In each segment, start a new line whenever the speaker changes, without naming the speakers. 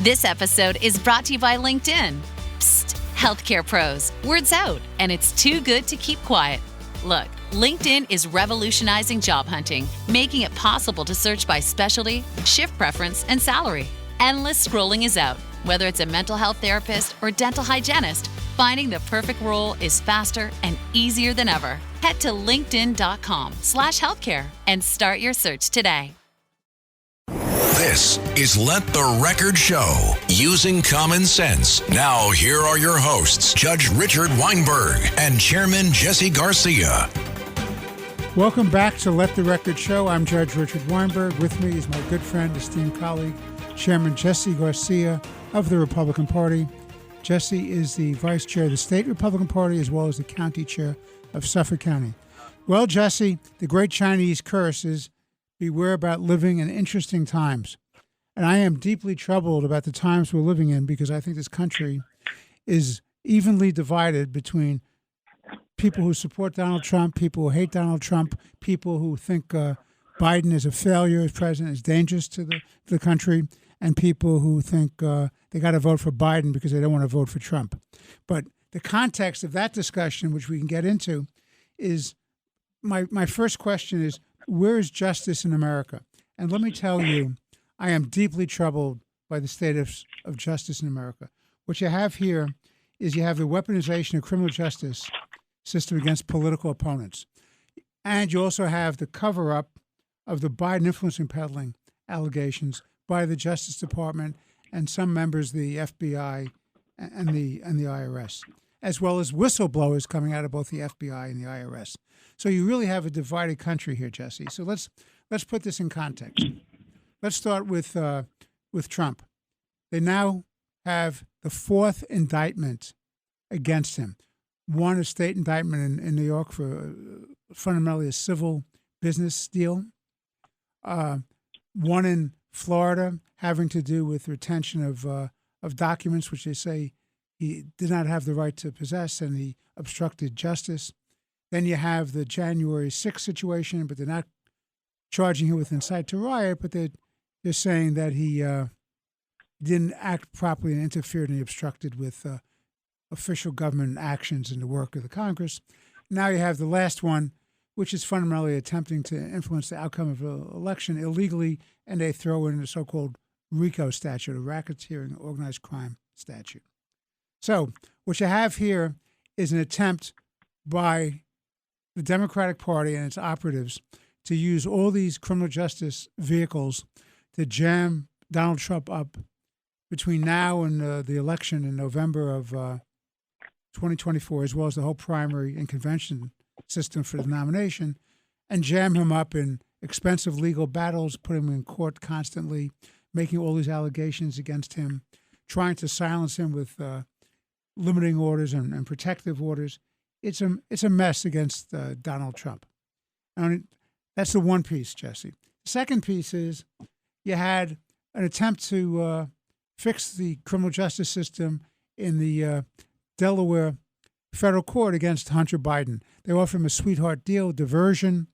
This episode is brought to you by LinkedIn. Psst, healthcare pros, word's out, and it's too good to keep quiet. Look, LinkedIn is revolutionizing job hunting, making it possible to search by specialty, shift preference, and salary. Endless scrolling is out. Whether it's a mental health therapist or dental hygienist, finding the perfect role is faster and easier than ever. Head to linkedin.com/healthcare and start your search today.
This is Let the Record Show, using common sense. Now, here are your hosts, Judge Richard Weinberg and Chairman Jesse Garcia.
Welcome back to Let the Record Show. I'm Judge Richard Weinberg. With me is my good friend, esteemed colleague, Chairman Jesse Garcia of the Republican Party. Jesse is the Vice Chair of the State Republican Party as well as the County Chair of Suffolk County. Well, Jesse, the great Chinese curse is beware about living in interesting times. And I am deeply troubled about the times we're living in because I think this country is evenly divided between people who support Donald Trump, people who hate Donald Trump, people who think Biden is a failure as president, is dangerous to the country, and people who think they got to vote for Biden because they don't want to vote for Trump. But the context of that discussion, which we can get into, is my first question is, where is justice in America? And let me tell you, I am deeply troubled by the state of justice in America. What you have here is you have the weaponization of criminal justice system against political opponents. And you also have the cover-up of the Biden influencing peddling allegations by the Justice Department and some members of the FBI and the IRS, as well as whistleblowers coming out of both the FBI and the IRS. So you really have a divided country here, Jesse. So let's put this in context. Let's start with Trump. They now have the fourth indictment against him. One, a state indictment in New York for fundamentally a civil business deal. One in Florida having to do with retention of documents, which they say he did not have the right to possess, and he obstructed justice. Then you have the January 6th situation, but they're not charging him with incite to riot, but they're saying that he didn't act properly and interfered and he obstructed with official government actions in the work of the Congress. Now you have the last one, which is fundamentally attempting to influence the outcome of an election illegally, and they throw in the so-called RICO statute, a racketeering organized crime statute. So what you have here is an attempt by the Democratic Party and its operatives to use all these criminal justice vehicles to jam Donald Trump up between now and the election in November of 2024, as well as the whole primary and convention system for the nomination, and jam him up in expensive legal battles, put him in court constantly, making all these allegations against him, trying to silence him with limiting orders and protective orders. It's a mess against Donald Trump. And that's the one piece, Jesse. The second piece is you had an attempt to fix the criminal justice system in the Delaware federal court against Hunter Biden. They offered him a sweetheart deal, diversion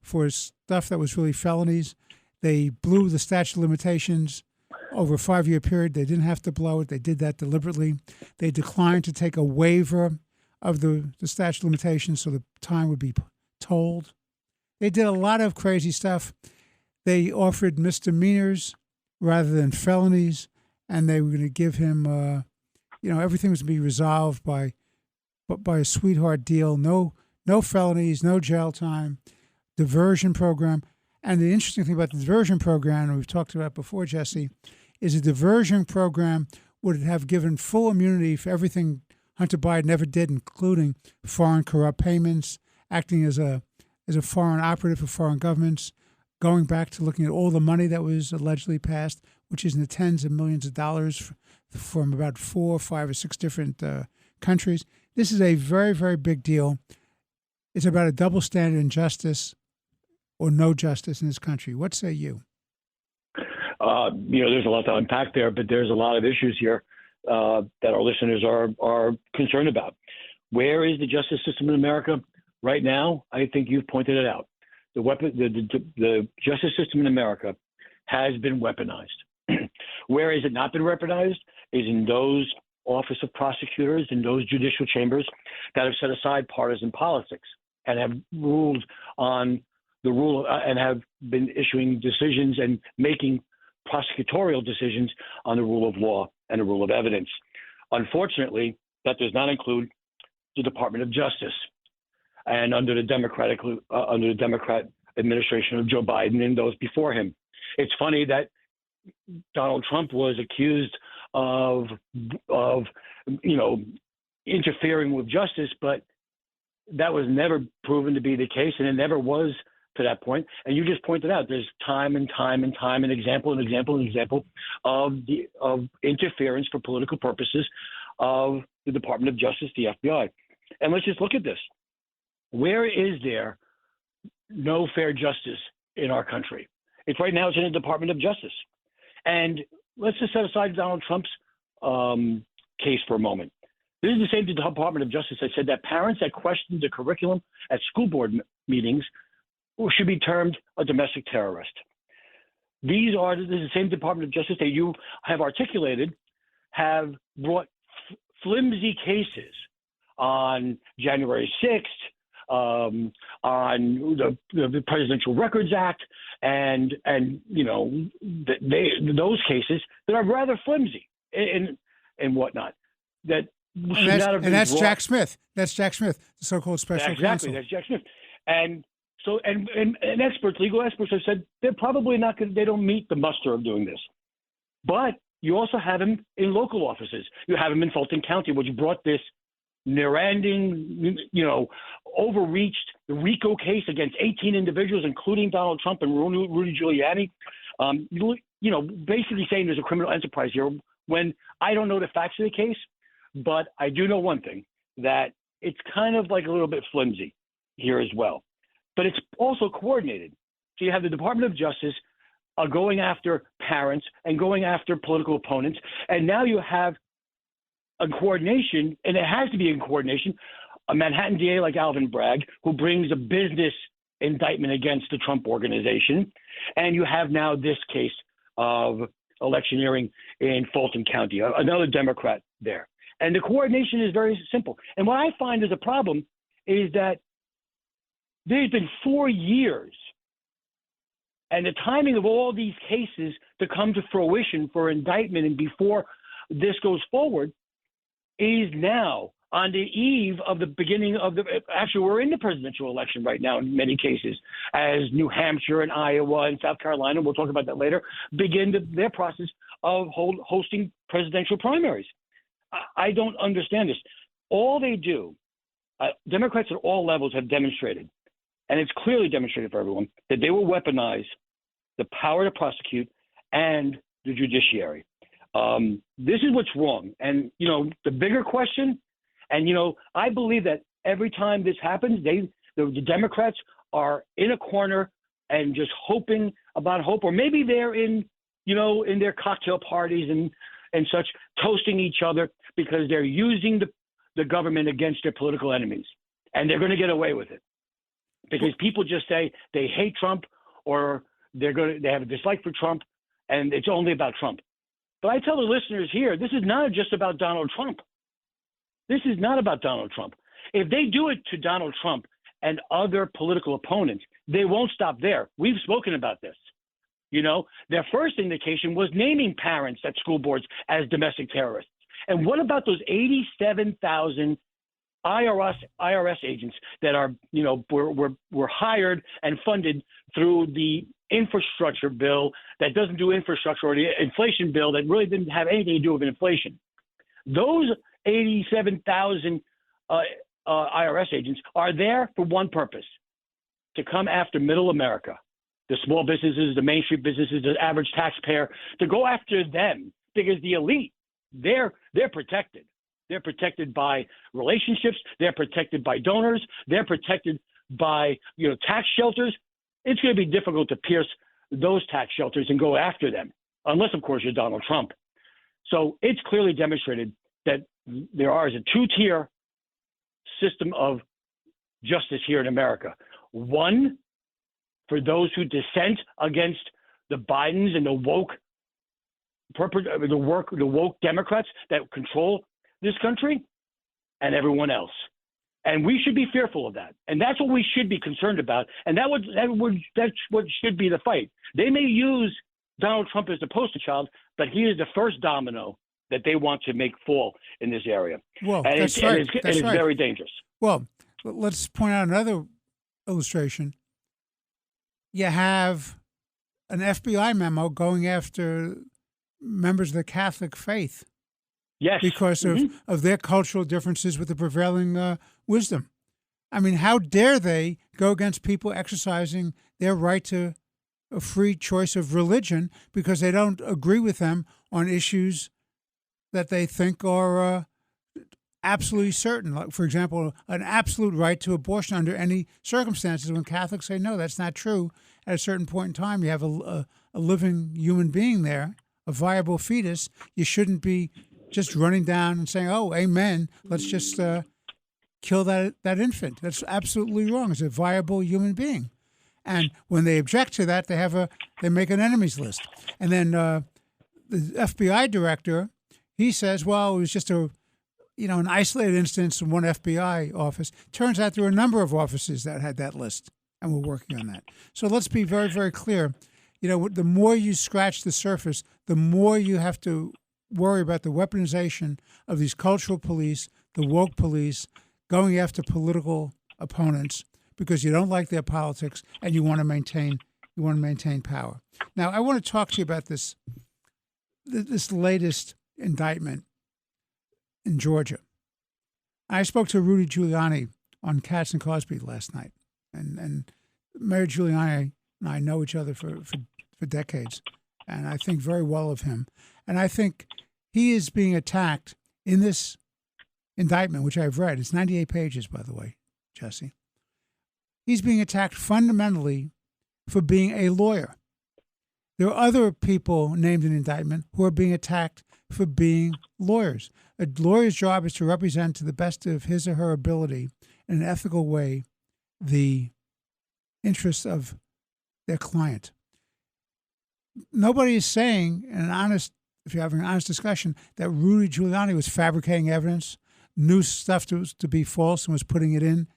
for stuff that was really felonies. They blew the statute of limitations over a 5-year period. They didn't have to blow it. They did that deliberately. They declined to take a waiver of the statute of limitations so the time would be told. They did a lot of crazy stuff. They offered misdemeanors rather than felonies, and they were going to give him, everything was going to be resolved by a sweetheart deal. No felonies, no jail time, diversion program. And the interesting thing about the diversion program, and we've talked about it before, Jesse, is a diversion program would have given full immunity for everything Hunter Biden ever did, including foreign corrupt payments, acting as a foreign operative for foreign governments, going back to looking at all the money that was allegedly passed, which is in the tens of millions of dollars from about 4, 5, or 6 different countries. This is a very, very big deal. It's about a double standard in justice or no justice in this country. What say you?
There's a lot to unpack there, but there's a lot of issues here that our listeners are concerned about. Where is the justice system in America right now? I think you've pointed it out. The justice system in America has been weaponized. Where has it not been weaponized is in those office of prosecutors, in those judicial chambers that have set aside partisan politics and have ruled on the rule and have been issuing decisions and making prosecutorial decisions on the rule of law and the rule of evidence. Unfortunately, that does not include the Department of Justice. And under the Democrat administration of Joe Biden and those before him, it's funny that Donald Trump was accused of interfering with justice, but that was never proven to be the case, and it never was to that point. And you just pointed out there's time and time and time and example of interference for political purposes of the Department of Justice, the FBI. And let's just look at this. Where is there no fair justice in our country? It's right now, it's in the Department of Justice. And let's just set aside Donald Trump's case for a moment. This is the same Department of Justice that said that parents that questioned the curriculum at school board meetings should be termed a domestic terrorist. This is the same Department of Justice that you have articulated have brought flimsy cases on January 6th, on the Presidential Records Act, and those cases that are rather flimsy and whatnot.
That's Jack Smith. That's Jack Smith, the so-called special counsel.
Exactly, that's Jack Smith. And so, and legal experts have said they're probably not going. They don't meet the muster of doing this. But you also have him in local offices. You have him in Fulton County, which brought this never-ending, overreached the RICO case against 18 individuals, including Donald Trump and Rudy Giuliani. Basically saying there's a criminal enterprise here. When I don't know the facts of the case, but I do know one thing, that it's kind of like a little bit flimsy here as well. But it's also coordinated. So you have the Department of Justice going after parents and going after political opponents. And now you have a coordination, and it has to be in coordination, a Manhattan DA like Alvin Bragg, who brings a business indictment against the Trump organization. And you have now this case of electioneering in Fulton County, another Democrat there. And the coordination is very simple. And what I find is a problem is that there's been 4 years, and the timing of all these cases to come to fruition for indictment and before this goes forward is now on the eve of the beginning of actually, we're in the presidential election right now in many cases, as New Hampshire and Iowa and South Carolina, we'll talk about that later, begin their process of hosting presidential primaries. I don't understand this. All they do, Democrats at all levels have demonstrated, and it's clearly demonstrated for everyone, that they will weaponize the power to prosecute and the judiciary. This is what's wrong. And, the bigger question, and, I believe that every time this happens, the Democrats are in a corner and just hoping about hope, or maybe they're in their cocktail parties and such, toasting each other because they're using the government against their political enemies. And they're going to get away with it because people just say they hate Trump, or they have a dislike for Trump, and it's only about Trump. But I tell the listeners here, this is not just about Donald Trump. This is not about Donald Trump. If they do it to Donald Trump and other political opponents, they won't stop there. We've spoken about this. Their first indication was naming parents at school boards as domestic terrorists. And what about those 87,000 IRS agents that are, were hired and funded through the infrastructure bill that doesn't do infrastructure, or the inflation bill that really didn't have anything to do with inflation? Those 87,000 IRS agents are there for one purpose: to come after middle America, the small businesses, the Main Street businesses, the average taxpayer, to go after them, because the elite, they're protected. They're protected by relationships. They're protected by donors. They're protected by, tax shelters. It's going to be difficult to pierce those tax shelters and go after them, unless, of course, you're Donald Trump. So it's clearly demonstrated that there is a two-tier system of justice here in America. One, for those who dissent against the Bidens and the woke the woke Democrats that control this country, and everyone else. And we should be fearful of that. And that's what we should be concerned about. And that's what should be the fight. They may use Donald Trump as the poster child, but he is the first domino that they want to make fall in this area.
Well,
and
that's right.
It's very dangerous.
Well, let's point out another illustration. You have an FBI memo going after members of the Catholic faith.
Yes.
Because of their cultural differences with the prevailing wisdom. I mean, how dare they go against people exercising their right to a free choice of religion because they don't agree with them on issues that they think are absolutely certain. Like, for example, an absolute right to abortion under any circumstances, when Catholics say, no, that's not true. At a certain point in time, you have a living human being there, a viable fetus. You shouldn't be just running down and saying, oh, amen, let's just kill that infant. That's absolutely wrong. It's a viable human being. And when they object to that, they make an enemies list. And then the FBI director, he says, well, it was just an isolated instance in one FBI office. Turns out there were a number of offices that had that list, and we're working on that. So let's be very, very clear. The more you scratch the surface, the more you have to worry about the weaponization of these cultural police, the woke police, going after political opponents because you don't like their politics and you want to maintain power. Now, I want to talk to you about this latest indictment in Georgia. I spoke to Rudy Giuliani on Katz and Cosby last night, and Mayor Giuliani and I know each other for decades, and I think very well of him. And I think he is being attacked in this indictment, which I've read. It's 98 pages, by the way, Jesse. He's being attacked fundamentally for being a lawyer. There are other people named in the indictment who are being attacked for being lawyers. A lawyer's job is to represent to the best of his or her ability in an ethical way the interests of their client. Nobody is saying, if you're having an honest discussion, that Rudy Giuliani was fabricating evidence, knew stuff to be false and was putting it in,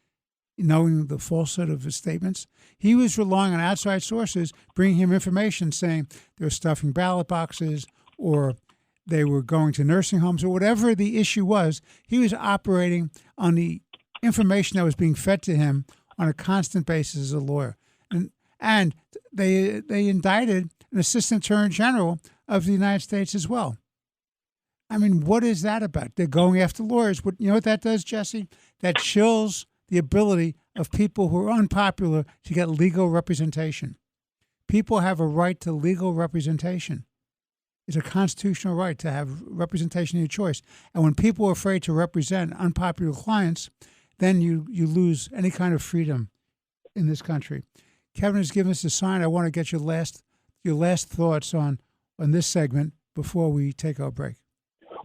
knowing the falsehood of his statements. He was relying on outside sources, bringing him information saying they were stuffing ballot boxes or they were going to nursing homes or whatever the issue was. He was operating on the information that was being fed to him on a constant basis as a lawyer. And they indicted an assistant attorney general of the United States as well. I mean, what is that about? They're going after lawyers. You know what that does, Jesse? That chills the ability of people who are unpopular to get legal representation. People have a right to legal representation. It's a constitutional right to have representation of your choice. And when people are afraid to represent unpopular clients, then you lose any kind of freedom in this country. Kevin has given us a sign. I want to get your last thoughts on this segment before we take our break.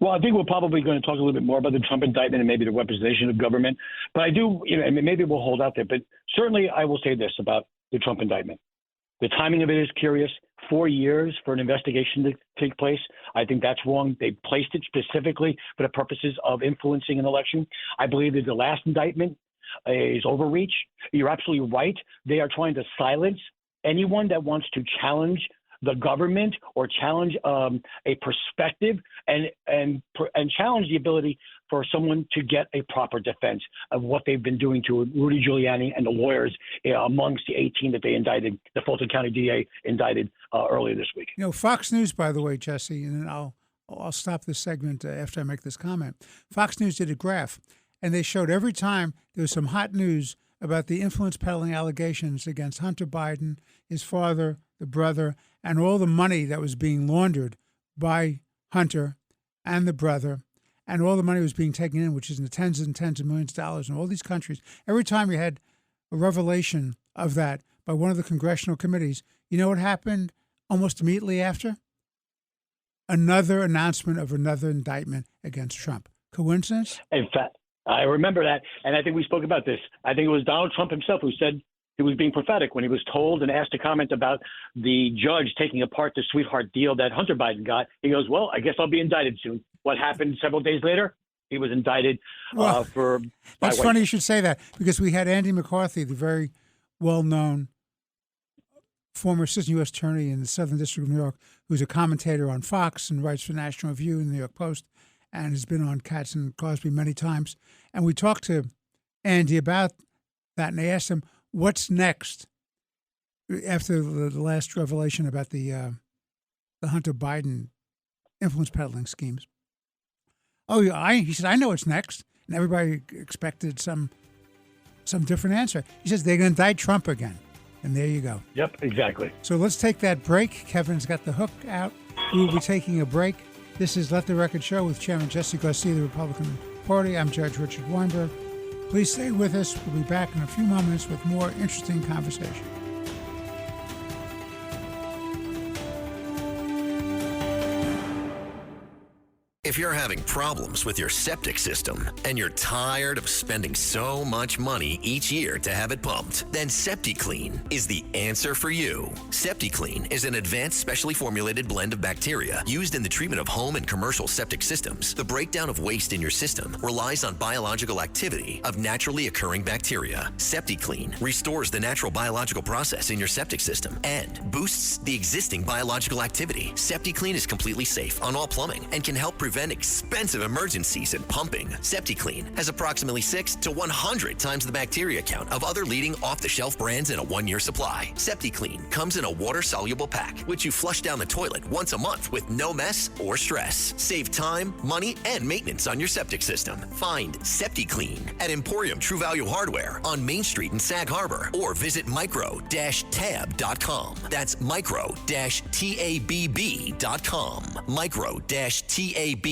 Well, I think we're probably going to talk a little bit more about the Trump indictment and maybe the weaponization of government. But I do, maybe we'll hold out there. But certainly I will say this about the Trump indictment. The timing of it is curious. 4 years for an investigation to take place. I think that's wrong. They placed it specifically for the purposes of influencing an election. I believe that the last indictment is overreach. You're absolutely right. They are trying to silence anyone that wants to challenge the government or challenge a perspective and challenge the ability for someone to get a proper defense of what they've been doing to Rudy Giuliani and the lawyers amongst the 18 that they indicted, the Fulton County DA indicted earlier this week.
Fox News, by the way, Jesse, and I'll stop this segment after I make this comment. Fox News did a graph, and they showed every time there was some hot news about the influence peddling allegations against Hunter Biden, his father, the brother, and all the money that was being laundered by Hunter and the brother, and all the money was being taken in, which is in the tens and tens of millions of dollars in all these countries. Every time you had a revelation of that by one of the congressional committees, you know what happened almost immediately after? Another announcement of another indictment against Trump. Coincidence?
In fact, I remember that, and I think we spoke about this. I think it was Donald Trump himself who said he was being prophetic when he was told and asked to comment about the judge taking apart the sweetheart deal that Hunter Biden got. He goes, well, I guess I'll be indicted soon. What happened several days later? He was indicted for.
That's funny you should say that, because we had Andy McCarthy, the very well-known former assistant U.S. attorney in the Southern District of New York, who's a commentator on Fox and writes for National Review and the New York Post, and has been on Katz and Cosby many times. And we talked to Andy about that, and I asked him, what's next after the last revelation about the Hunter Biden influence peddling schemes? Oh, he said, I know what's next. And everybody expected some different answer. He says they're going to indict Trump again. And there you go.
Yep, exactly.
So let's take that break. Kevin's got the hook out. We will be taking a break. This is Let the Record Show with Chairman Jesse Garcia of the Republican Party. I'm Judge Richard Weinberg. Please stay with us. We'll be back in a few moments with more interesting conversation.
If you're having problems with your septic system and you're tired of spending so much money each year to have it pumped, then SeptiClean is the answer for you. SeptiClean is an advanced specially formulated blend of bacteria used in the treatment of home and commercial septic systems. The breakdown of waste in your system relies on biological activity of naturally occurring bacteria. SeptiClean restores the natural biological process in your septic system and boosts the existing biological activity. SeptiClean is completely safe on all plumbing and can help prevent expensive emergencies in pumping. SeptiClean has approximately 6 to 100 times the bacteria count of other leading off-the-shelf brands in a 1-year supply. SeptiClean comes in a water-soluble pack, which you flush down the toilet once a month with no mess or stress. Save time, money, and maintenance on your septic system. Find SeptiClean at Emporium True Value Hardware on Main Street in Sag Harbor, or visit micro-tab.com. That's micro-tabb.com. Micro-tabb.com.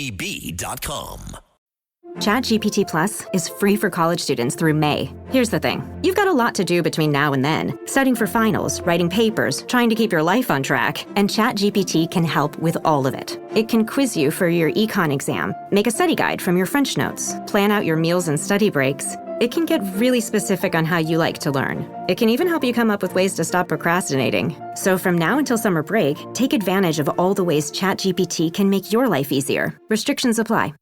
ChatGPT Plus is free for college students through May. Here's the thing. You've got a lot to do between now and then. Studying for finals, writing papers, trying to keep your life on track. And ChatGPT can help with all of it. It can quiz you for your econ exam, make a study guide from your French notes, plan out your meals and study breaks. It can get really specific on how you like to learn. It can even help you come up with ways to stop procrastinating. So from now until summer break, take advantage of all the ways ChatGPT can make your life easier. Restrictions apply.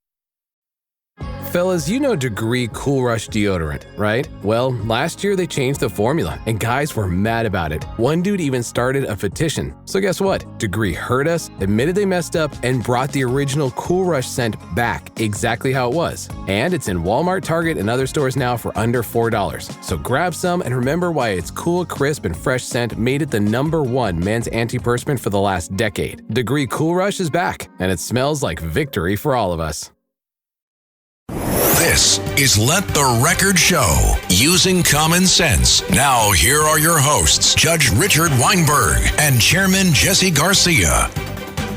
Fellas, you know Degree Cool Rush deodorant, right? Well, last year they changed the formula, and guys were mad about it. One dude even started a petition. So guess what? Degree heard us, admitted they messed up, and brought the original Cool Rush scent back exactly how it was. And it's in Walmart, Target, and other stores now for under $4. So grab some and remember why its cool, crisp, and fresh scent made it the #1 men's antiperspirant for the last decade. Degree Cool Rush is back, and it smells like victory for all of us.
This is Let the Record Show, using common sense. Now, here are your hosts, Judge Richard Weinberg and Chairman Jesse Garcia.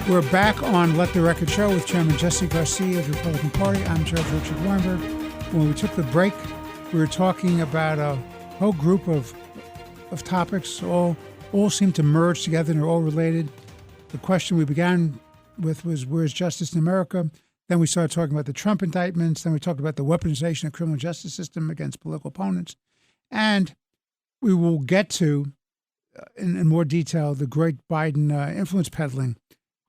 We're back on Let the Record Show with Chairman Jesse Garcia of the Republican Party. I'm Judge Richard Weinberg. When we took the break, we were talking about a whole group of topics. All seem to merge together and are all related. The question we began with was, where's justice in America? Then we started talking about the Trump indictments. Then we talked about the weaponization of the criminal justice system against political opponents. And we will get to, in more detail, the great Biden influence peddling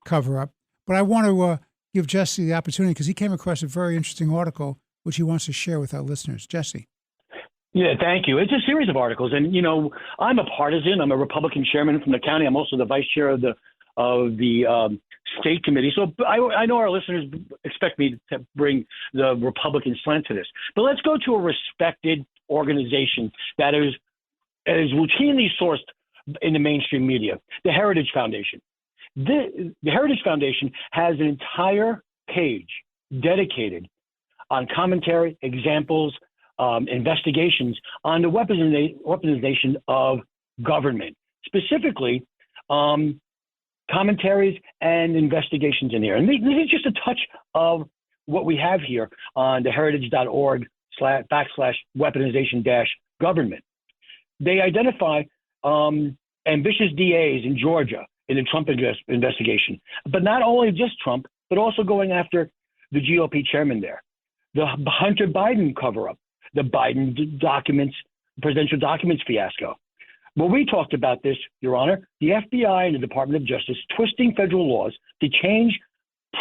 cover-up. But I want to give Jesse the opportunity, because he came across a very interesting article which he wants to share with our listeners. Jesse.
Yeah, thank you. It's a series of articles. And, you know, I'm a partisan. I'm a Republican chairman from the county. I'm also the vice chair of the state committee. So I know our listeners expect me to bring the Republican slant to this. But let's go to a respected organization that is routinely sourced in the mainstream media, the Heritage Foundation. The Heritage Foundation has an entire page dedicated on commentary, examples, investigations on the weaponization of government, specifically commentaries and investigations in here. And this is just a touch of what we have here on the heritage.org/weaponization-government. They identify ambitious DAs in Georgia in the Trump investigation, but not only just Trump, but also going after the GOP chairman there. The Hunter Biden cover-up, the Biden documents, presidential documents fiasco, Well, we talked about this, Your Honor. The FBI and the Department of Justice twisting federal laws to change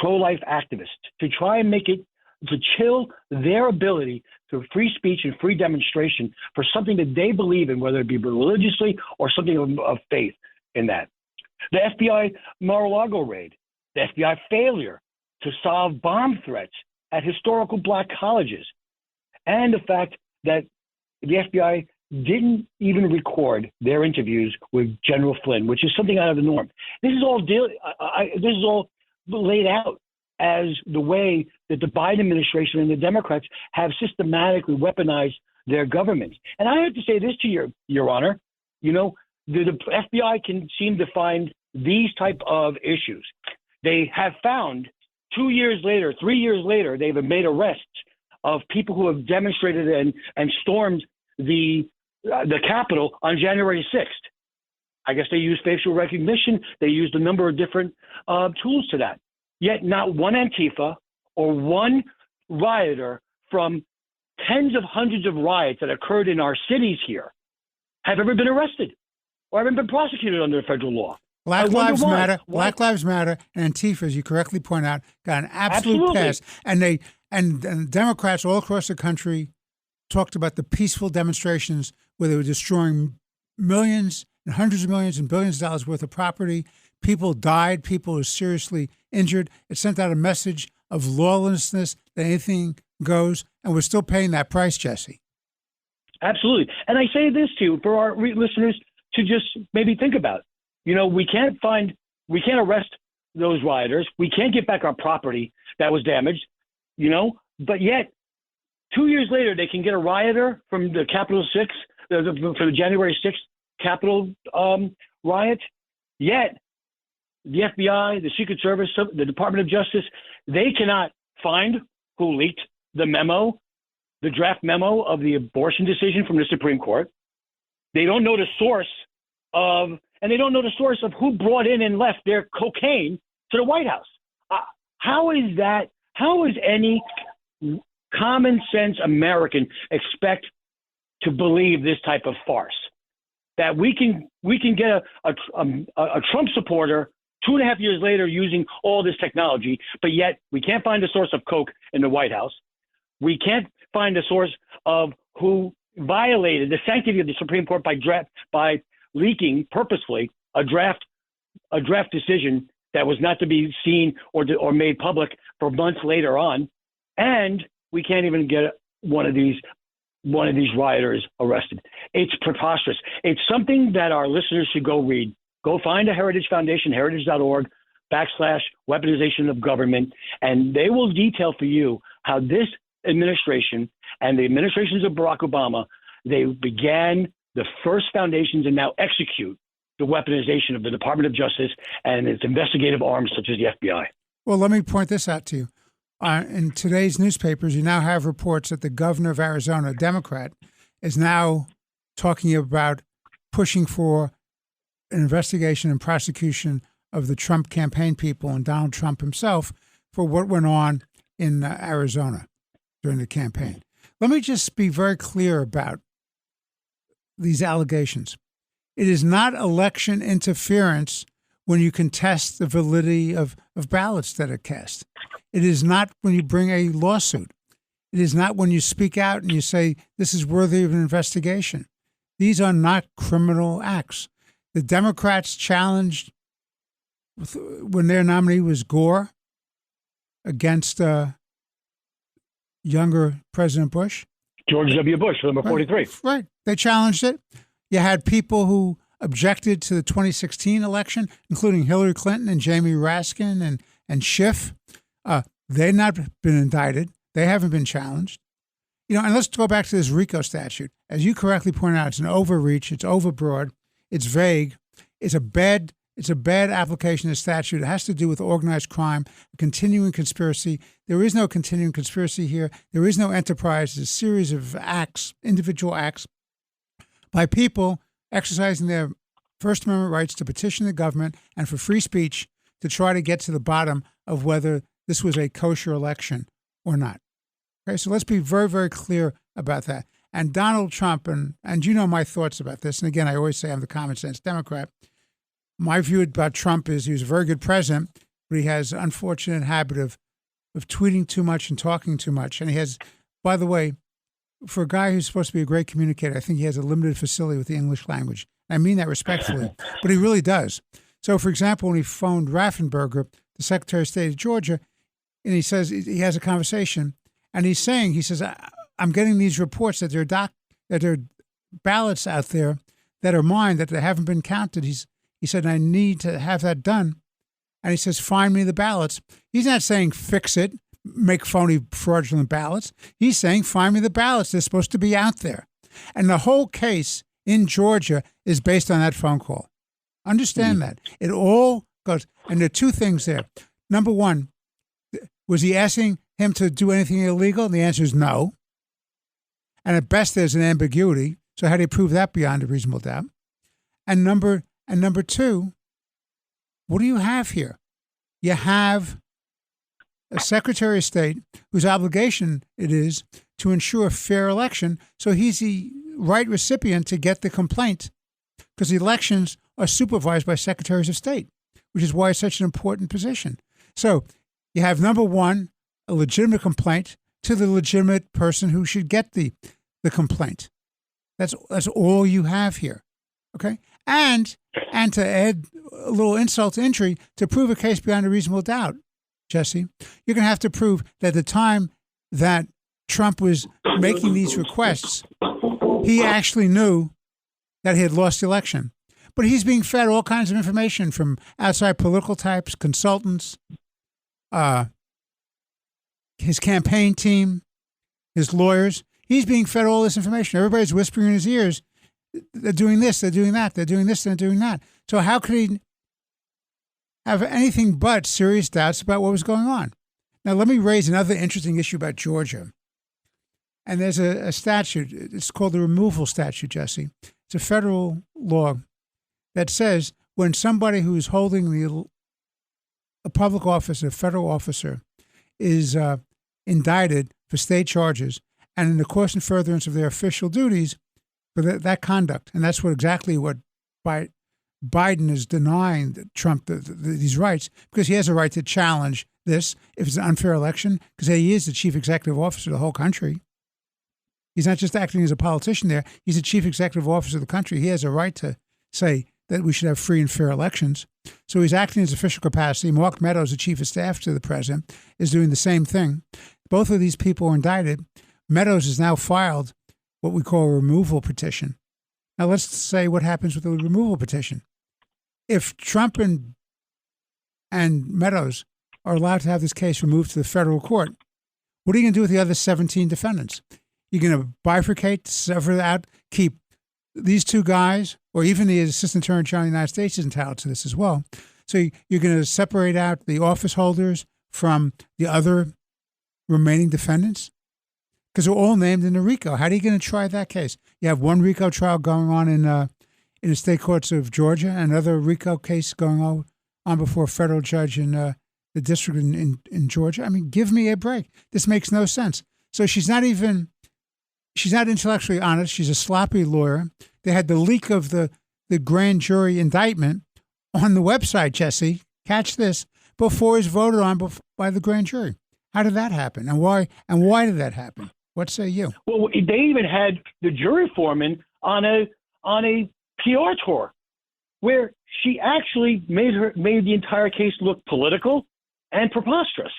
pro-life activists, to try and make it, to chill their ability to free speech and free demonstration for something that they believe in, whether it be religiously or something of faith in that. The FBI Mar-a-Lago raid, the FBI failure to solve bomb threats at historical black colleges, and the fact that the FBI didn't even record their interviews with General Flynn, which is something out of the norm. This is all laid out as the way that the Biden administration and the Democrats have systematically weaponized their government. And I have to say this to Your Honor, you know, the FBI can seem to find these type of issues. They have found 2 years later, 3 years later, they've made arrests of people who have demonstrated and stormed the Capitol on January 6th. I guess they used facial recognition. They used a number of different tools to that. Yet not one Antifa or one rioter from tens of hundreds of riots that occurred in our cities here have ever been arrested or haven't been prosecuted under federal law.
Black Lives Matter, Black Lives Matter, and Antifa, as you correctly point out, got an absolute pass. And the Democrats all across the country talked about the peaceful demonstrations where they were destroying millions and hundreds of millions and billions of dollars worth of property. People died. People were seriously injured. It sent out a message of lawlessness, that anything goes, and we're still paying that price, Jesse.
Absolutely. And I say this to you for our listeners to just maybe think about. You know, we can't arrest those rioters. We can't get back our property that was damaged, you know, but yet 2 years later, they can get a rioter from the Capitol 6, for the January 6th Capitol riot. Yet the FBI, the Secret Service, the Department of Justice, they cannot find who leaked the memo, the draft memo of the abortion decision from the Supreme Court. They don't know the source of who brought in and left their cocaine to the White House. How is any common sense American expect to believe this type of farce? That we can get a Trump supporter 2.5 years later using all this technology, but yet we can't find the source of coke in the White House. We can't find the source of who violated the sanctity of the Supreme Court by leaking purposefully a draft decision that was not to be seen or made public for months later on, and we can't even get one of these rioters arrested. It's preposterous. It's something that our listeners should go read. Go find a Heritage Foundation, heritage.org/weaponization of government, and they will detail for you how this administration and the administrations of Barack Obama, they began the first foundations and now execute the weaponization of the Department of Justice and its investigative arms such as the FBI.
Well, let me point this out to you. In today's newspapers, you now have reports that the governor of Arizona, a Democrat, is now talking about pushing for an investigation and prosecution of the Trump campaign people and Donald Trump himself for what went on in Arizona during the campaign. Let me just be very clear about these allegations. It is not election interference when you contest the validity of ballots that are cast. It is not when you bring a lawsuit. It is not when you speak out and you say, this is worthy of an investigation. These are not criminal acts. The Democrats challenged when their nominee was Gore against younger President Bush.
George W. Bush, number 43.
Right. They challenged it. You had people who objected to the 2016 election, including Hillary Clinton and Jamie Raskin and Schiff. They've not been indicted. They haven't been challenged. You know, and let's go back to this RICO statute. As you correctly pointed out, it's an overreach. It's overbroad. It's vague. It's a bad application of the statute. It has to do with organized crime, a continuing conspiracy. There is no continuing conspiracy here. There is no enterprise. It's a series of acts, individual acts, by people exercising their First Amendment rights to petition the government and for free speech to try to get to the bottom of whether this was a kosher election or not. Okay, so let's be very, very clear about that. And Donald Trump, and you know my thoughts about this, and again, I always say I'm the common sense Democrat. My view about Trump is he was a very good president, but he has an unfortunate habit of tweeting too much and talking too much. And he has, by the way, for a guy who's supposed to be a great communicator, I think he has a limited facility with the English language. I mean that respectfully, but he really does. So, for example, when he phoned Raffensperger, the Secretary of State of Georgia, and he says he has a conversation, and he says, I'm getting these reports that there are ballots out there that are mine that they haven't been counted. He said, I need to have that done. And he says, find me the ballots. He's not saying fix it, make phony fraudulent ballots. He's saying, find me the ballots. They're supposed to be out there. And the whole case in Georgia is based on that phone call. Understand that. It all goes. And there are two things there. Number one, was he asking him to do anything illegal? And the answer is no. And at best, there's an ambiguity. So how do you prove that beyond a reasonable doubt? And number two, what do you have here? You have a Secretary of State whose obligation it is to ensure a fair election. So he's the right recipient to get the complaint, because the elections are supervised by Secretaries of State, which is why it's such an important position. So you have, number one, a legitimate complaint to the legitimate person who should get the complaint. That's all you have here, okay? And to add a little insult to injury, to prove a case beyond a reasonable doubt, Jesse, you're going to have to prove that the time that Trump was making these requests, he actually knew that he had lost the election. But he's being fed all kinds of information from outside political types, consultants, his campaign team, his lawyers. He's being fed all this information. Everybody's whispering in his ears, they're doing this, they're doing that, they're doing this, they're doing that. So how could he have anything but serious doubts about what was going on? Now, let me raise another interesting issue about Georgia. And there's a statute. It's called the removal statute, Jesse. It's a federal law that says when somebody who's holding a public office, a federal officer, is indicted for state charges, and in the course and furtherance of their official duties for that conduct, and that's exactly what Biden is denying Trump these rights, because he has a right to challenge this if it's an unfair election, because he is the chief executive officer of the whole country. He's not just acting as a politician there. He's the chief executive officer of the country. He has a right to say that we should have free and fair elections. So he's acting in his official capacity. Mark Meadows, the chief of staff to the president, is doing the same thing. Both of these people are indicted. Meadows has now filed what we call a removal petition. Now let's say what happens with the removal petition. If Trump and Meadows are allowed to have this case removed to the federal court, what are you going to do with the other 17 defendants? You're going to bifurcate, sever out, keep these two guys, or even the Assistant Attorney General of the United States is entitled to this as well. So you're going to separate out the office holders from the other remaining defendants? Because they're all named in the RICO. How are you going to try that case? You have one RICO trial going on in the state courts of Georgia, another RICO case going on before a federal judge in the district in Georgia. I mean, give me a break. This makes no sense. So she's not intellectually honest. She's a sloppy lawyer. They had the leak of the grand jury indictment on the website, Jesse. Catch this, before it's voted on by the grand jury. How did that happen? And why did that happen? What say you?
Well, they even had the jury foreman on a PR tour where she actually made the entire case look political and preposterous.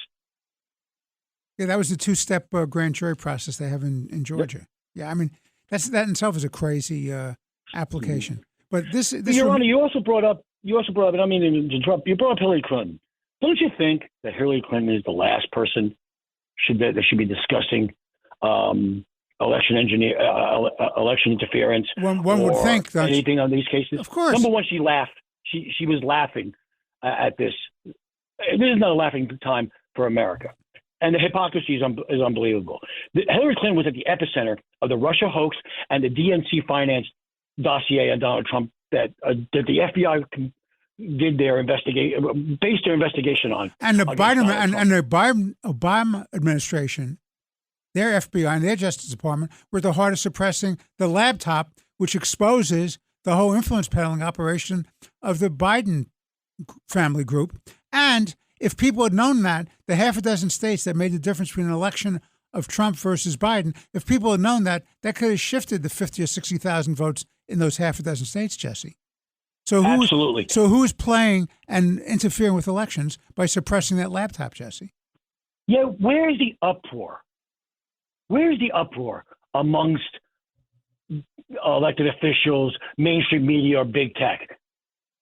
Yeah, that was the two-step grand jury process they have in Georgia. Yeah, I mean, that in itself is a crazy application. But this
Your Honor, you also brought up, and I mean to interrupt, you brought up Hillary Clinton. Don't you think that Hillary Clinton is the last person that should be discussing election interference?
One would think that
anything on these cases.
Of course.
Number one, she laughed. She was laughing at this. This is not a laughing time for America. And the hypocrisy is unbelievable. Hillary Clinton was at the epicenter of the Russia hoax and the DNC finance dossier on Donald Trump that the FBI did based their investigation on.
And the Obama administration their FBI and their Justice Department were at the heart of suppressing the laptop, which exposes the whole influence peddling operation of the Biden family group. And if people had known that, the half a dozen states that made the difference between an election of Trump versus Biden, if people had known that, that could have shifted the 50 or 60,000 votes in those half a dozen states, Jesse.
Absolutely.
So who's playing and interfering with elections by suppressing that laptop, Jesse?
Yeah, where's the uproar? Where's the uproar amongst elected officials, mainstream media, or big tech?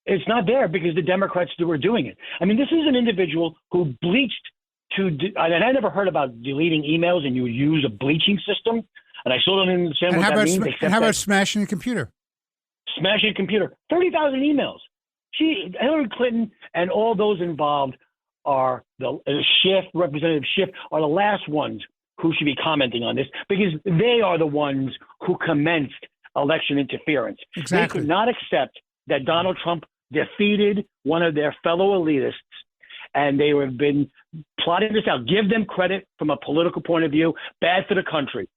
It's not there because the Democrats were doing it. I mean, this is an individual who bleached and I never heard about deleting emails and you use a bleaching system. And I still don't understand what that means.
And how about smashing a computer?
Smashing a computer. 30,000 emails. Hillary Clinton and all those involved are Representative Schiff are the last ones who should be commenting on this because they are the ones who commenced election interference.
Exactly.
They could not accept that Donald Trump defeated one of their fellow elitists, and they have been plotting this out. Give them credit from a political point of view. Bad for the country.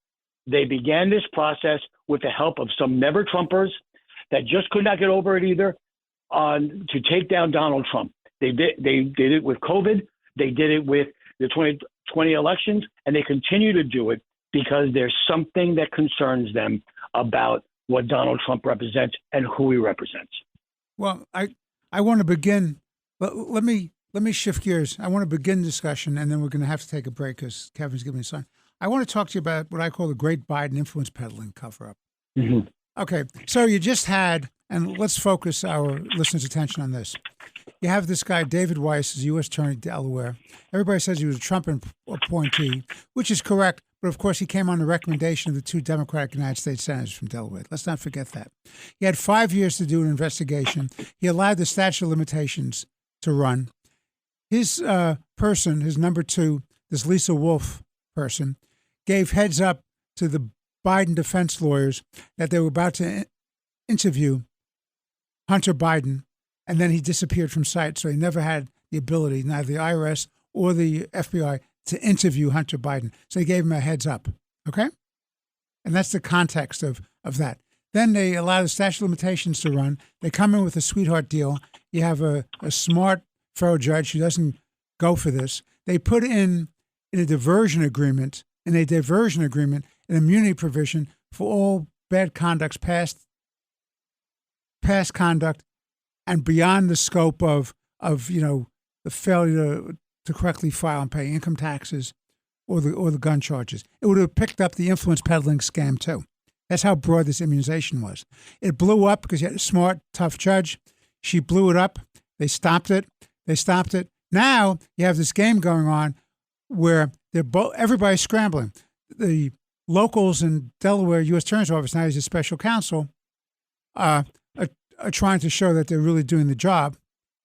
They began this process with the help of some never-Trumpers that just could not get over it either to take down Donald Trump. They did it with COVID. They did it with the 2020 elections, and they continue to do it because there's something that concerns them about what Donald Trump represents and who he represents.
Well, I want to begin. Let me shift gears. I want to begin discussion, and then we're going to have to take a break because Kevin's giving me a sign. I want to talk to you about what I call the Great Biden Influence Peddling cover-up.
Mm-hmm.
Okay, so you just had, and let's focus our listeners' attention on this. You have this guy, David Weiss, is U.S. Attorney in Delaware. Everybody says he was a Trump appointee, which is correct, but of course he came on the recommendation of the two Democratic United States Senators from Delaware. Let's not forget that. He had 5 years to do an investigation. He allowed the statute of limitations to run. His person, his number two, this Lisa Wolf person, gave heads up to the Biden defense lawyers that they were about to interview Hunter Biden, and then he disappeared from sight. So he never had the ability, neither the IRS or the FBI, to interview Hunter Biden. So they gave him a heads up, okay? And that's the context of that. Then they allow the statute of limitations to run. They come in with a sweetheart deal. You have a smart federal judge who doesn't go for this. They put in a diversion agreement, an immunity provision for all bad conducts, past conduct, and beyond the scope of the failure to correctly file and pay income taxes or the gun charges. It would have picked up the influence peddling scam too. That's how broad this immunization was. It blew up because you had a smart, tough judge. She blew it up. They stopped it. Now you have this game going on where everybody's scrambling. The locals in Delaware U.S. Attorney's Office, now he's a special counsel, are trying to show that they're really doing the job.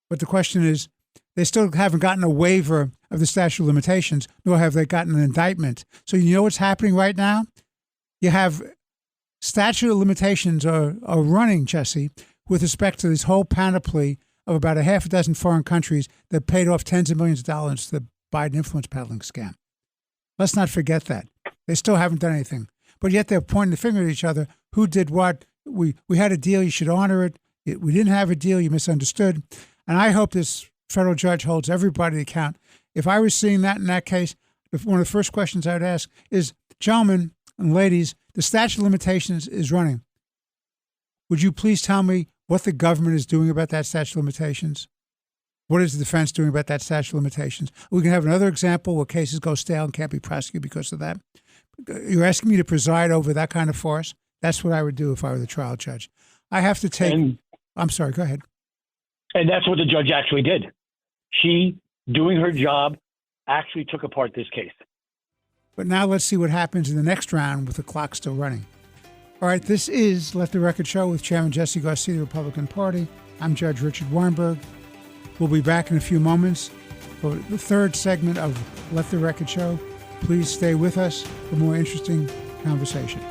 But the question is, they still haven't gotten a waiver of the statute of limitations, nor have they gotten an indictment. So you know what's happening right now? You have statute of limitations are running, Jesse, with respect to this whole panoply of about a half a dozen foreign countries that paid off tens of millions of dollars to the Biden influence peddling scam. Let's not forget that. They still haven't done anything. But yet they're pointing the finger at each other. Who did what? We had a deal. You should honor it. We didn't have a deal. You misunderstood. And I hope this federal judge holds everybody to account. If I was seeing that in that case, one of the first questions I would ask is, gentlemen and ladies, the statute of limitations is running. Would you please tell me what the government is doing about that statute of limitations? What is the defense doing about that statute of limitations? We can have another example where cases go stale and can't be prosecuted because of that. You're asking me to preside over that kind of farce? That's what I would do if I were the trial judge. I have to take... I'm sorry, go ahead.
And that's what the judge actually did. She, doing her job, actually took apart this case.
But now let's see what happens in the next round with the clock still running. All right, this is Let the Record Show with Chairman Jesse Garcia, the Republican Party. I'm Judge Richard Weinberg. We'll be back in a few moments for the third segment of Let the Record Show. Please stay with us for more interesting conversation.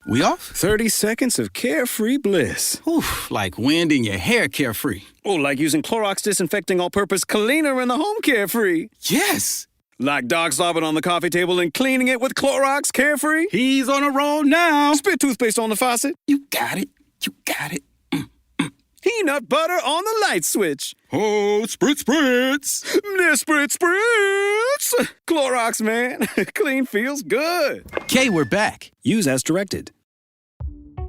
We off? 30 seconds of carefree bliss.
Oof, like wind in your hair carefree.
Oh, like using Clorox Disinfecting All-Purpose Cleaner in the home carefree.
Yes!
Like dog slobbing on the coffee table and cleaning it with Clorox Carefree?
He's on a roll now.
Spit toothpaste on the faucet?
You got it. You got it.
Peanut butter on the light switch.
Oh, spritz, spritz.
Spritz, spritz. Clorox, man. Clean feels good.
Okay, we're back.
Use as directed.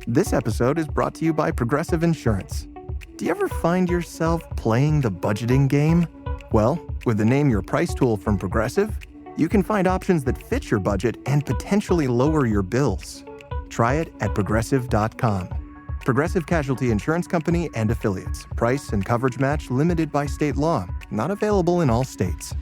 This episode is brought to you by Progressive Insurance. Do you ever find yourself playing the budgeting game? Well, with the Name Your Price tool from Progressive, you can find options that fit your budget and potentially lower your bills. Try it at Progressive.com. Progressive Casualty Insurance Company and Affiliates. Price and coverage match limited by state law. Not available in all states.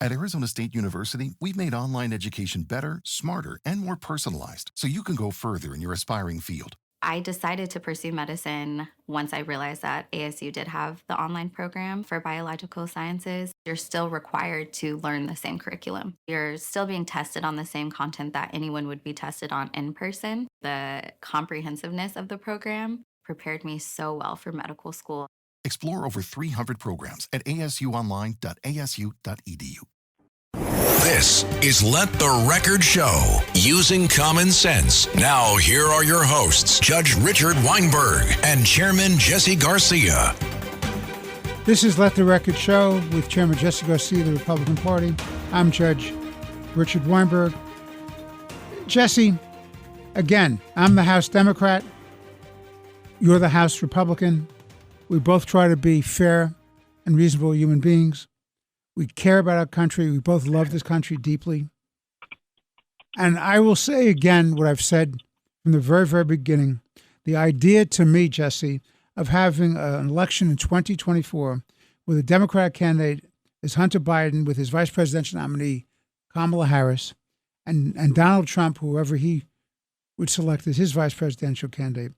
At Arizona State University, we've made online education better, smarter, and more personalized so you can go further in your aspiring field.
I decided to pursue medicine once I realized that ASU did have the online program for biological sciences. You're still required to learn the same curriculum. You're still being tested on the same content that anyone would be tested on in person. The comprehensiveness of the program prepared me so well for medical school.
Explore over 300 programs at asuonline.asu.edu.
This is Let the Record Show, using common sense. Now, here are your hosts, Judge Richard Weinberg and Chairman Jesse Garcia.
This is Let the Record Show with Chairman Jesse Garcia of the Republican Party. I'm Judge Richard Weinberg. Jesse, again, I'm the House Democrat. You're the House Republican. We both try to be fair and reasonable human beings. We care about our country. We both love this country deeply. And I will say again what I've said from the very, very beginning. The idea to me, Jesse, of having an election in 2024 where the Democratic candidate is Hunter Biden with his vice presidential nominee, Kamala Harris, and Donald Trump, whoever he would select as his vice presidential candidate,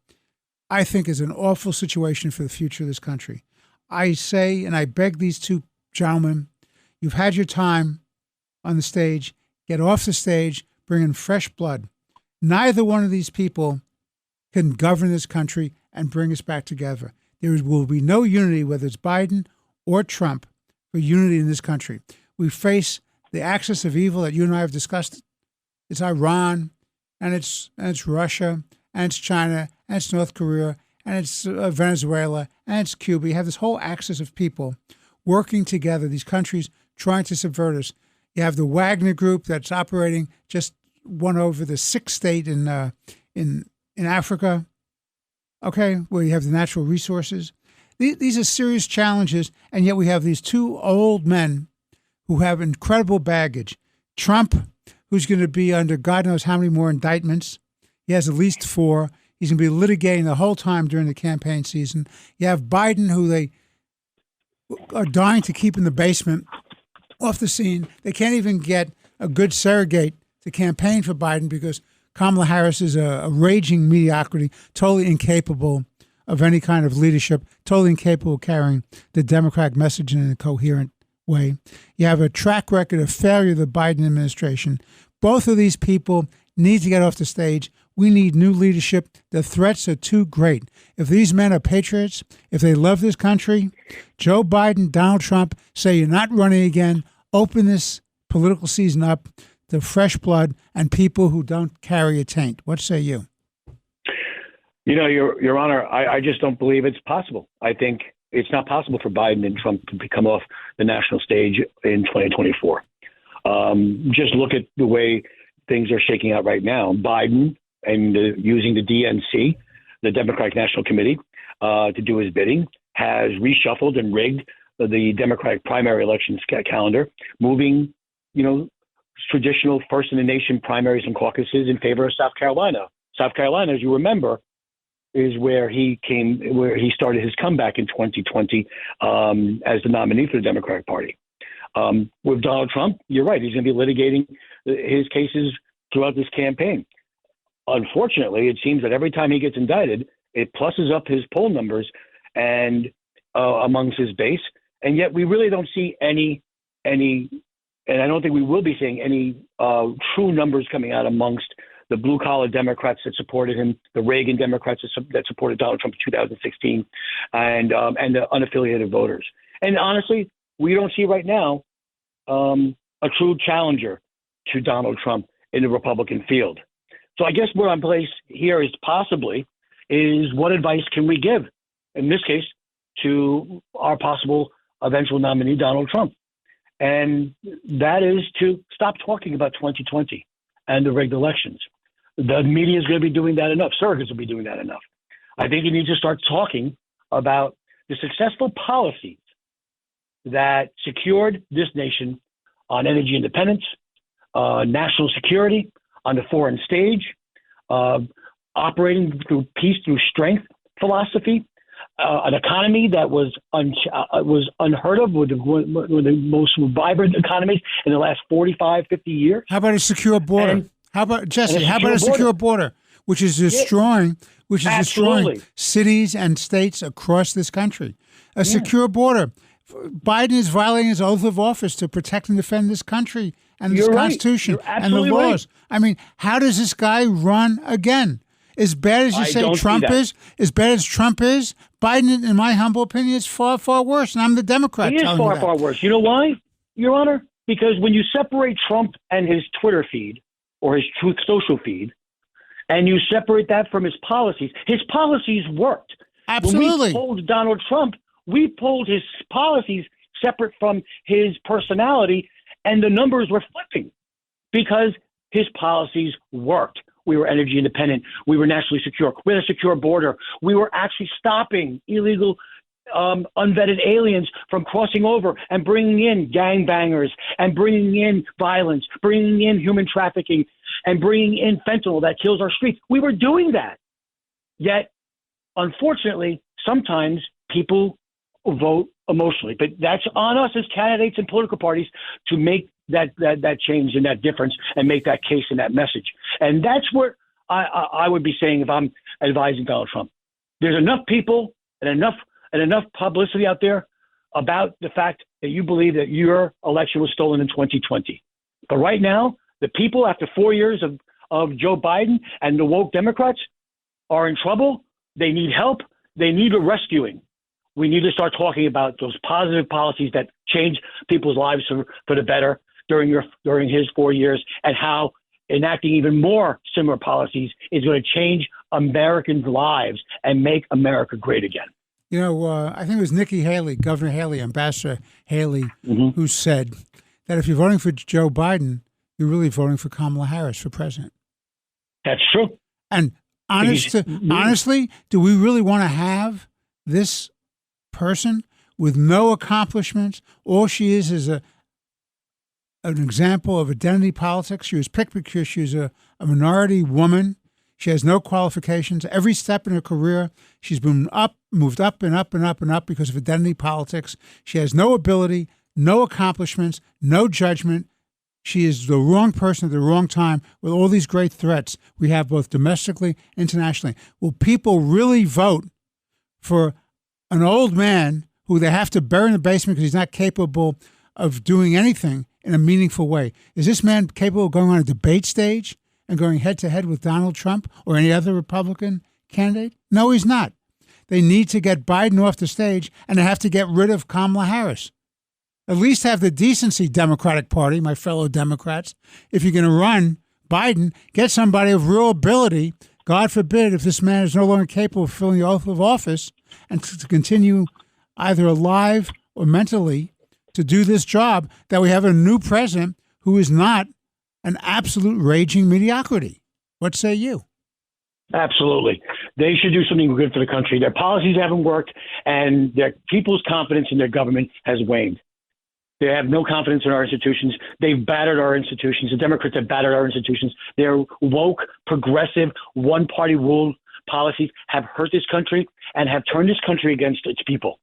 I think is an awful situation for the future of this country. I say, and I beg these two gentlemen, you've had your time on the stage. Get off the stage, bring in fresh blood. Neither one of these people can govern this country and bring us back together. There will be no unity, whether it's Biden or Trump, for unity in this country. We face the axis of evil that you and I have discussed. It's Iran, and it's Russia, and it's China, and it's North Korea, and it's Venezuela, and it's Cuba. You have this whole axis of people working together, these countries trying to subvert us. You have the Wagner Group that's operating, just won over the sixth state in Africa, okay, where you have the natural resources. These are serious challenges, and yet we have these two old men who have incredible baggage. Trump, who's going to be under God knows how many more indictments. He has at least 4. He's going to be litigating the whole time during the campaign season. You have Biden, who they are dying to keep in the basement, off the scene. They can't even get a good surrogate to campaign for Biden because Kamala Harris is a raging mediocrity, totally incapable of any kind of leadership, totally incapable of carrying the Democratic message in a coherent way. You have a track record of failure of the Biden administration. Both of these people need to get off the stage. We need new leadership. The threats are too great. If these men are patriots, if they love this country, Joe Biden, Donald Trump say you're not running again. Open this political season up to fresh blood and people who don't carry a taint. What say you?
You know, Your Honor, I just don't believe it's possible. I think it's not possible for Biden and Trump to come off the national stage in 2024. Just look at the way things are shaking out right now. Biden and using the DNC, the Democratic National Committee, to do his bidding, has reshuffled and rigged the Democratic primary elections calendar, moving, traditional first in the nation primaries and caucuses in favor of South Carolina. South Carolina, as you remember, is where he started his comeback in 2020 as the nominee for the Democratic Party. With Donald Trump, you're right, he's going to be litigating his cases throughout this campaign. Unfortunately, it seems that every time he gets indicted, it pluses up his poll numbers and amongst his base, and yet we really don't see any, and I don't think we will be seeing any true numbers coming out amongst the blue-collar Democrats that supported him, the Reagan Democrats that supported Donald Trump in 2016, and the unaffiliated voters. And honestly, we don't see right now a true challenger to Donald Trump in the Republican field. So I guess what I'm placed here is what advice can we give, in this case, to our possible eventual nominee, Donald Trump? And that is to stop talking about 2020 and the rigged elections. The media is going to be doing that enough. Surrogates will be doing that enough. I think you need to start talking about the successful policies that secured this nation on energy independence, national security, on the foreign stage, operating through peace, through strength philosophy, an economy that was unheard of, with the most vibrant economies in the last 45, 50 years.
How about a secure border?
And,
how about, Jesse, how about a secure border, which is destroying cities and states across this country? A secure border. Biden is violating his oath of office to protect and defend this country and this Constitution and the laws. Right. I mean, how does this guy run again? As bad as you say Trump is, as bad as Trump is, Biden, in my humble opinion, is far, far worse. And I'm the Democrat.
He is far, far worse. You know why, Your Honor? Because when you separate Trump and his Twitter feed or his Truth Social feed, and you separate that from his policies worked.
Absolutely.
When we polled Donald Trump, we pulled his policies separate from his personality, and the numbers were flipping because his policies worked. We were energy independent. We were nationally secure. We had a secure border. We were actually stopping illegal, unvetted aliens from crossing over and bringing in gangbangers and bringing in violence, bringing in human trafficking, and bringing in fentanyl that kills our streets. We were doing that. Yet, unfortunately, sometimes people vote emotionally. But that's on us as candidates and political parties to make that change and that difference and make that case and that message. And that's what I would be saying if I'm advising Donald Trump. There's enough people and enough publicity out there about the fact that you believe that your election was stolen in 2020. But right now, the people, after 4 years of Joe Biden and the woke Democrats, are in trouble. They need help. They need a rescuing. We need to start talking about those positive policies that change people's lives for the better during his 4 years, and how enacting even more similar policies is going to change Americans' lives and make America great again.
You know, I think it was Nikki Haley, Governor Haley, Ambassador Haley, who said that if you're voting for Joe Biden, you're really voting for Kamala Harris for president.
That's true.
And honestly, do we really want to have this person with no accomplishments? All she is an example of identity politics. She was picked because she was a minority woman. She has no qualifications. Every step in her career, she's moved up and up and up and up because of identity politics. She has no ability, no accomplishments, no judgment. She is the wrong person at the wrong time with all these great threats we have both domestically and internationally. Will people really vote for an old man who they have to bury in the basement because he's not capable of doing anything in a meaningful way? Is this man capable of going on a debate stage and going head-to-head with Donald Trump or any other Republican candidate? No, he's not. They need to get Biden off the stage, and they have to get rid of Kamala Harris. At least have the decency, Democratic Party, my fellow Democrats. If you're going to run Biden, get somebody of real ability. God forbid if this man is no longer capable of filling the oath of office and to continue either alive or mentally to do this job, that we have a new president who is not an absolute raging mediocrity. What say you?
Absolutely. They should do something good for the country. Their policies haven't worked, and their people's confidence in their government has waned. They have no confidence in our institutions. They've battered our institutions. The Democrats have battered our institutions. Their woke, progressive, one-party rule policies have hurt this country and have turned this country against its people.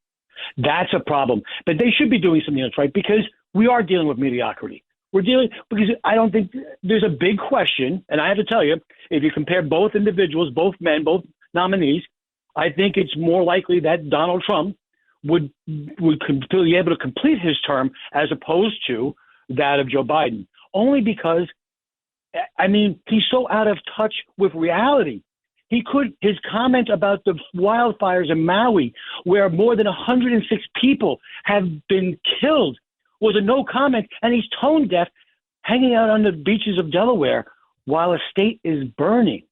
That's a problem. But they should be doing something that's right, because we are dealing with mediocrity. Because I don't think there's a big question, and I have to tell you, if you compare both individuals, both men, both nominees, I think it's more likely that Donald Trump would be able to complete his term as opposed to that of Joe Biden. Only because, I mean, he's so out of touch with reality. His comment about the wildfires in Maui, where more than 106 people have been killed, was a no comment, and he's tone deaf, hanging out on the beaches of Delaware while a state is burning.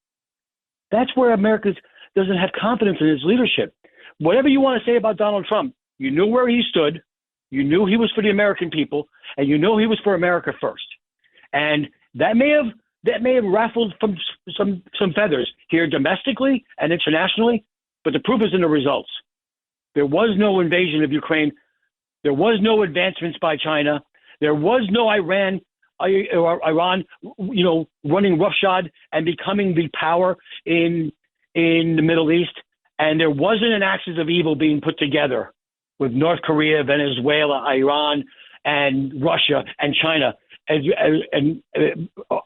That's where America doesn't have confidence in his leadership. Whatever you want to say about Donald Trump, you knew where he stood, you knew he was for the American people, and you know he was for America first. And that may have raffled from some feathers here domestically and internationally, but the proof is in the results. There was no invasion of Ukraine. There was no advancements by China. There was no Iran, running roughshod and becoming the power in the Middle East. And there wasn't an axis of evil being put together with North Korea, Venezuela, Iran, and Russia and China and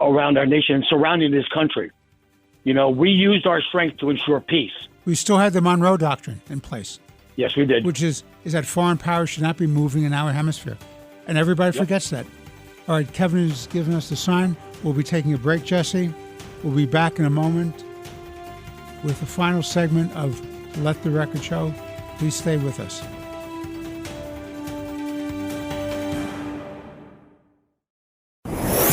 around our nation and surrounding this country. We used our strength to ensure peace.
We still had the Monroe Doctrine in place.
Yes, we did.
Which is that foreign powers should not be moving in our hemisphere. And everybody forgets that. All right, Kevin has given us the sign. We'll be taking a break, Jesse. We'll be back in a moment with the final segment of Let the Record Show. Please stay with us.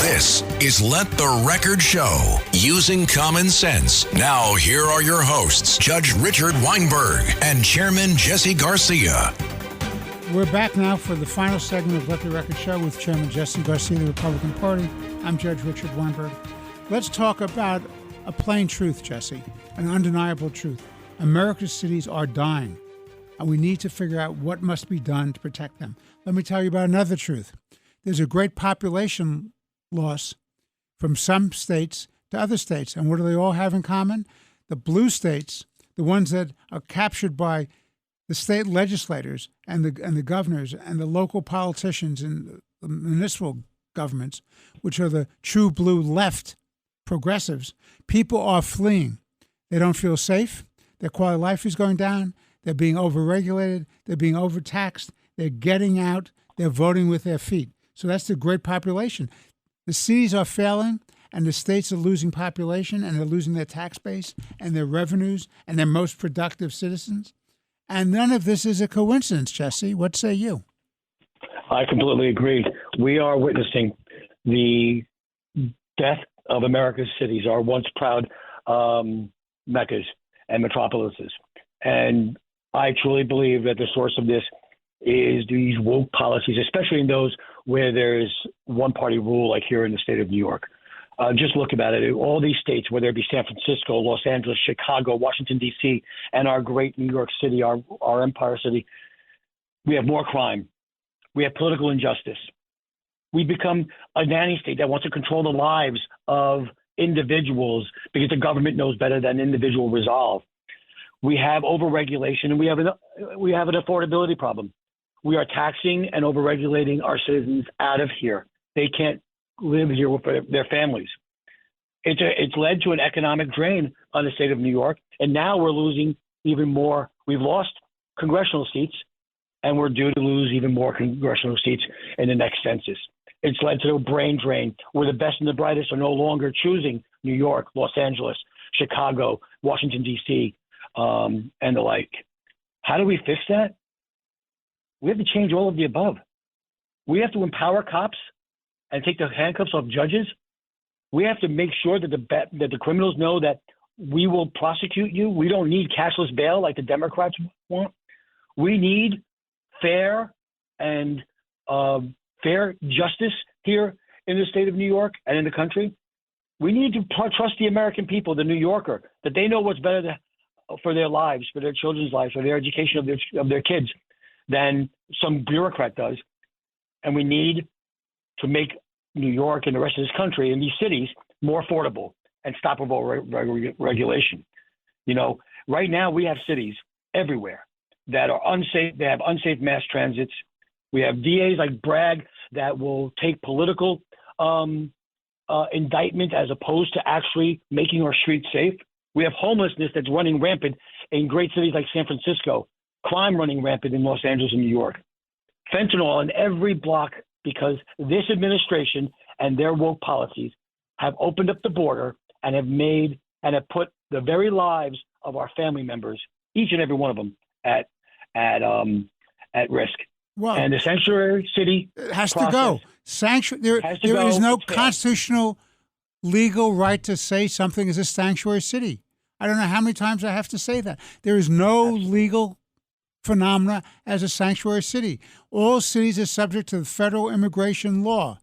This is Let the Record Show, using common sense. Now, here are your hosts, Judge Richard Weinberg and Chairman Jesse Garcia.
We're back now for the final segment of Let the Record Show with Chairman Jesse Garcia, the Republican Party. I'm Judge Richard Weinberg. Let's talk about a plain truth, Jesse, an undeniable truth. America's cities are dying, and we need to figure out what must be done to protect them. Let me tell you about another truth. There's a great population loss from some states to other states. And what do they all have in common? The blue states, the ones that are captured by the state legislators and the governors and the local politicians and the municipal governments, which are the true blue left progressives, people are fleeing. They don't feel safe. Their quality of life is going down. They're being overregulated. They're being overtaxed. They're getting out. They're voting with their feet. So that's the great population. The cities are failing, and the states are losing population, and they're losing their tax base and their revenues and their most productive citizens. And none of this is a coincidence, Jesse. What say you?
I completely agree. We are witnessing the death of America's cities, our once proud meccas and metropolises. And I truly believe that the source of this is these woke policies, especially in those where there's one-party rule, like here in the state of New York. Just look about it. All these states, whether it be San Francisco, Los Angeles, Chicago, Washington, D.C., and our great New York City, our empire city, we have more crime. We have political injustice. We become a nanny state that wants to control the lives of individuals because the government knows better than individual resolve. We have overregulation, and we have an affordability problem. We are taxing and overregulating our citizens out of here. They can't live here with their families. It's led to an economic drain on the state of New York, and now we're losing even more. We've lost congressional seats, and we're due to lose even more congressional seats in the next census. It's led to a brain drain where the best and the brightest are no longer choosing New York, Los Angeles, Chicago, Washington, D.C., and the like. How do we fix that? We have to change all of the above. We have to empower cops and take the handcuffs off judges. We have to make sure that the criminals know that we will prosecute you. We don't need cashless bail like the Democrats want. We need fair and fair justice here in the state of New York and in the country. We need to trust the American people, the New Yorker, that they know what's better for their lives, for their children's lives, for their education of their kids than some bureaucrat does. And we need to make New York and the rest of this country and these cities more affordable and stop with all regulation. Right now we have cities everywhere that are unsafe. They have unsafe mass transits. We have DAs like Bragg that will take political indictment as opposed to actually making our streets safe. We have homelessness that's running rampant in great cities like San Francisco, crime running rampant in Los Angeles and New York, fentanyl in every block because this administration and their woke policies have opened up the border and have put the very lives of our family members, each and every one of them, at risk.
Well,
and the sanctuary city
has to go. There is no constitutional legal right to say something is a sanctuary city. I don't know how many times I have to say that. There is no legal phenomena as a sanctuary city. All cities are subject to the federal immigration law.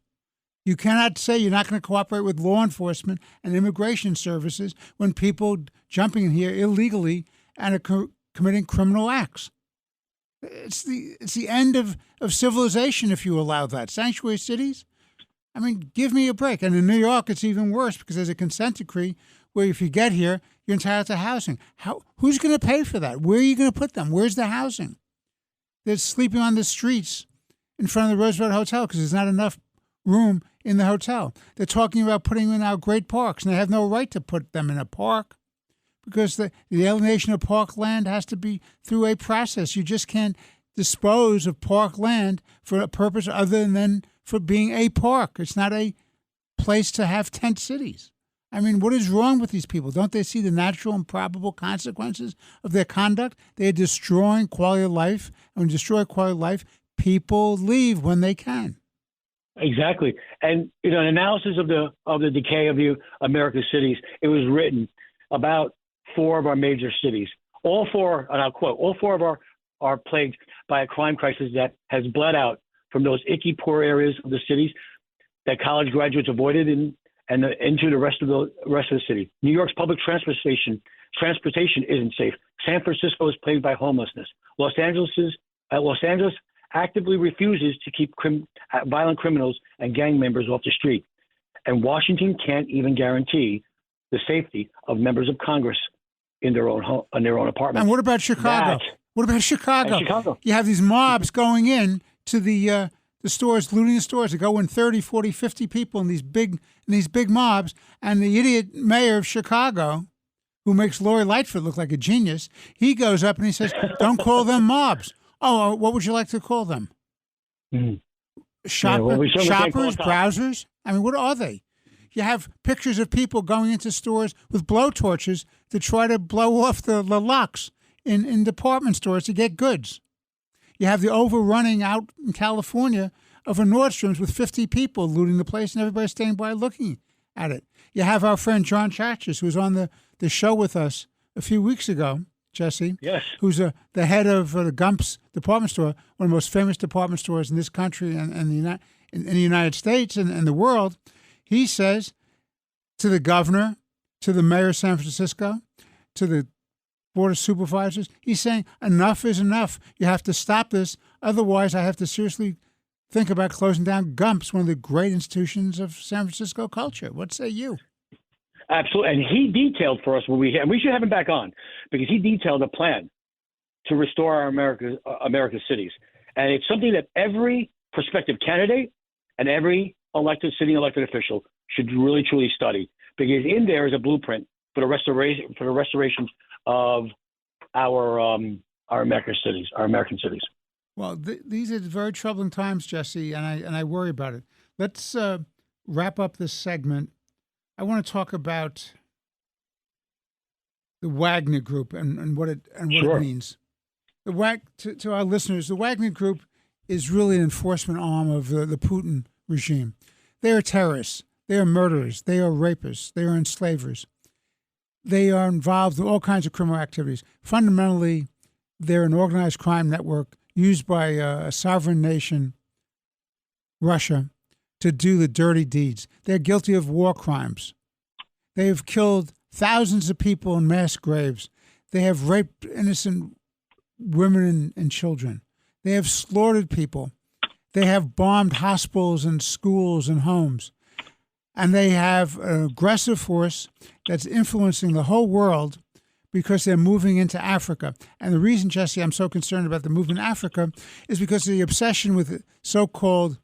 You cannot say you're not going to cooperate with law enforcement and immigration services when people jumping in here illegally and are committing criminal acts. It's the end of civilization if you allow that. Sanctuary cities? I mean, give me a break. And in New York, it's even worse because there's a consent decree where if you get here, you're entitled to housing. Who's going to pay for that? Where are you going to put them? Where's the housing? They're sleeping on the streets in front of the Roosevelt Hotel because there's not enough room in the hotel. They're talking about putting them in our great parks, and they have no right to put them in a park because the alienation of park land has to be through a process. You just can't dispose of park land for a purpose other than for being a park. It's not a place to have tent cities. I mean, what is wrong with these people? Don't they see the natural and probable consequences of their conduct? They are destroying quality of life. And when you destroy quality of life, people leave when they can.
Exactly. And, an analysis of the decay of the American cities, it was written about 4 of our major cities. All 4, and I'll quote, all 4 of are plagued by a crime crisis that has bled out from those icky, poor areas of the cities that college graduates avoided and into the rest of the city. New York's public transportation isn't safe. San Francisco is plagued by homelessness. Los Angeles actively refuses to keep violent criminals and gang members off the street. And Washington can't even guarantee the safety of members of Congress in their own apartments.
And what about Chicago? Chicago? You have these mobs going in to the stores, looting the stores. They go in 30, 40, 50 people in these big mobs. And the idiot mayor of Chicago, who makes Lori Lightfoot look like a genius, he goes up and he says, don't call them mobs. Oh, what would you like to call them?
Mm-hmm.
Shoppers, browsers? I mean, what are they? You have pictures of people going into stores with blowtorches to try to blow off the locks in department stores to get goods. You have the overrunning out in California of a Nordstrom's with 50 people looting the place and everybody staying by looking at it. You have our friend John Chachis, who was on the show with us a few weeks ago, Jesse.
Yes.
Who's the head of the Gump's department store, one of the most famous department stores in this country and in the United States and the world. He says to the governor, to the mayor of San Francisco, to the board of supervisors, he's saying enough is enough. You have to stop this. Otherwise, I have to seriously think about closing down Gump's, one of the great institutions of San Francisco culture. What say you?
Absolutely. And he detailed for us and we should have him back on because he detailed a plan to restore our America's cities. And it's something that every prospective candidate and every sitting elected official should really, truly study because in there is a blueprint for the restoration of our American cities.
Well, these are very troubling times, Jesse, and I worry about it. Let's wrap up this segment. I want to talk about the Wagner Group and what it means. To our listeners, the Wagner Group is really an enforcement arm of the Putin regime. They are terrorists. They are murderers. They are rapists. They are enslavers. They are involved in all kinds of criminal activities. Fundamentally, they're an organized crime network used by a sovereign nation, Russia, to do the dirty deeds. They're guilty of war crimes. They have killed thousands of people in mass graves. They have raped innocent women and children. They have slaughtered people. They have bombed hospitals and schools and homes. And they have an aggressive force that's influencing the whole world because they're moving into Africa. And the reason, Jesse, I'm so concerned about the movement in Africa is because of the obsession with so-called,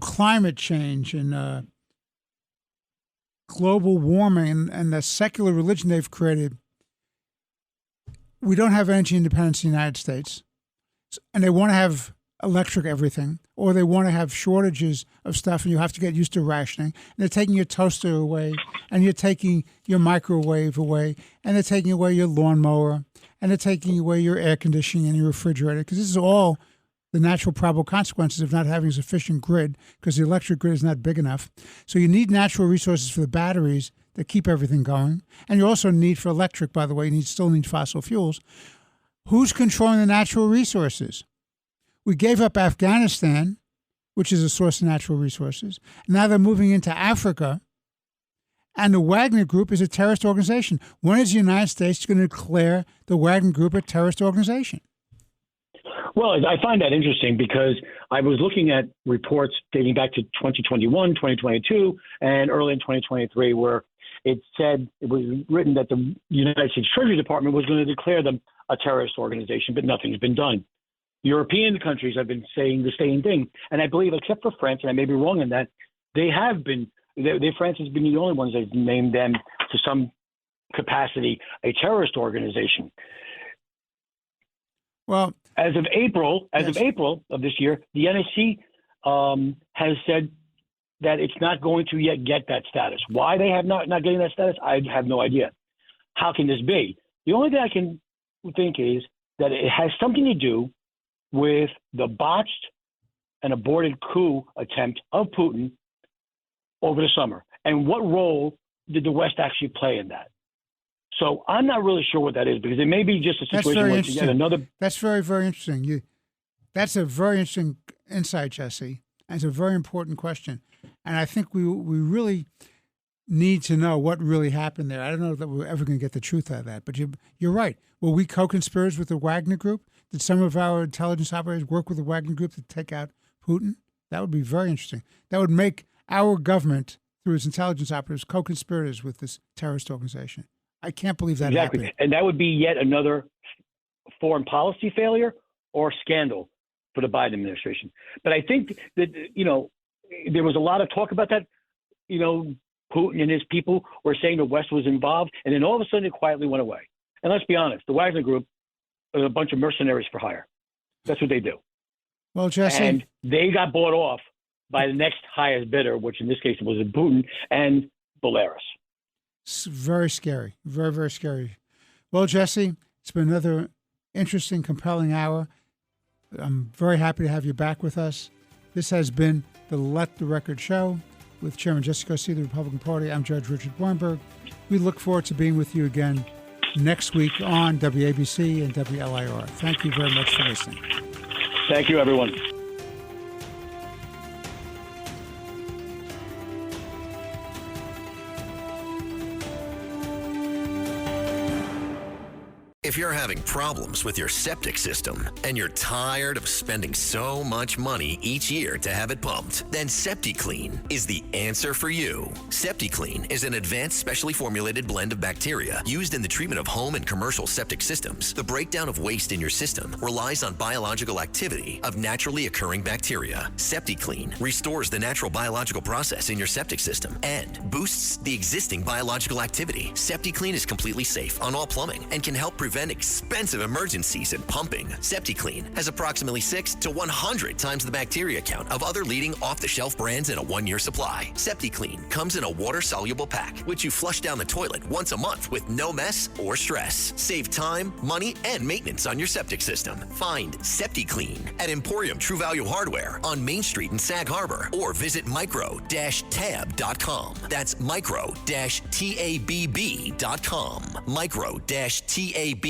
climate change and global warming and the secular religion they've created. We don't have energy independence in the United States, and they want to have electric everything, or they want to have shortages of stuff and you have to get used to rationing. And they're taking your toaster away, and you're taking your microwave away, and they're taking away your lawnmower, and they're taking away your air conditioning and your refrigerator, because this is all the natural probable consequences of not having a sufficient grid, because the electric grid is not big enough. So you need natural resources for the batteries that keep everything going. And you also need for electric, by the way, you still need fossil fuels. Who's controlling the natural resources? We gave up Afghanistan, which is a source of natural resources. Now they're moving into Africa, and the Wagner Group is a terrorist organization. When is the United States going to declare the Wagner Group a terrorist organization?
Well, I find that interesting because I was looking at reports dating back to 2021, 2022, and early in 2023, where it was written that the United States Treasury Department was going to declare them a terrorist organization, but nothing's been done. European countries have been saying the same thing. And I believe, except for France, and I may be wrong in that, France has been the only ones that have named them to some capacity a terrorist organization.
Well,
as of April of this year, the NSC has said that it's not going to yet get that status. Why they have not getting that status, I have no idea. How can this be? The only thing I can think is that it has something to do with the botched and aborted coup attempt of Putin over the summer. And what role did the West actually play in that? So I'm not really sure what that is, because it may be just a situation where yet another.
That's very, very interesting. That's a very interesting insight, Jesse. And it's a very important question. And I think we really need to know what really happened there. I don't know that we're ever going to get the truth out of that. But you're right. Were we co-conspirators with the Wagner Group? Did some of our intelligence operators work with the Wagner Group to take out Putin? That would be very interesting. That would make our government, through its intelligence operators, co-conspirators with this terrorist organization. I can't believe that happened.
And that would be yet another foreign policy failure or scandal for the Biden administration. But I think that, there was a lot of talk about that. Putin and his people were saying the West was involved, and then all of a sudden it quietly went away. And let's be honest, the Wagner Group are a bunch of mercenaries for hire. That's what they do.
Well, Jesse.
And they got bought off by the next highest bidder, which in this case was Putin and Belarus.
It's very scary. Very, very scary. Well, Jesse, it's been another interesting, compelling hour. I'm very happy to have you back with us. This has been the Let the Record Show with Chairman Jesse Garcia of the Republican Party. I'm Judge Richard Weinberg. We look forward to being with you again next week on WABC and WLIR. Thank you very much for listening.
Thank you, everyone.
If you're having problems with your septic system and you're tired of spending so much money each year to have it pumped, then SeptiClean is the answer for you. SeptiClean is an advanced specially formulated blend of bacteria used in the treatment of home and commercial septic systems. The breakdown of waste in your system relies on biological activity of naturally occurring bacteria. SeptiClean restores the natural biological process in your septic system and boosts the existing biological activity. SeptiClean is completely safe on all plumbing and can help prevent expensive emergencies in pumping. SeptiClean has approximately 6 to 100 times the bacteria count of other leading off-the-shelf brands in a 1-year supply. SeptiClean comes in a water-soluble pack, which you flush down the toilet once a month with no mess or stress. Save time, money, and maintenance on your septic system. Find SeptiClean at Emporium True Value Hardware on Main Street in Sag Harbor, or visit micro-tab.com. That's micro-tabb.com. Micro-tabb.com.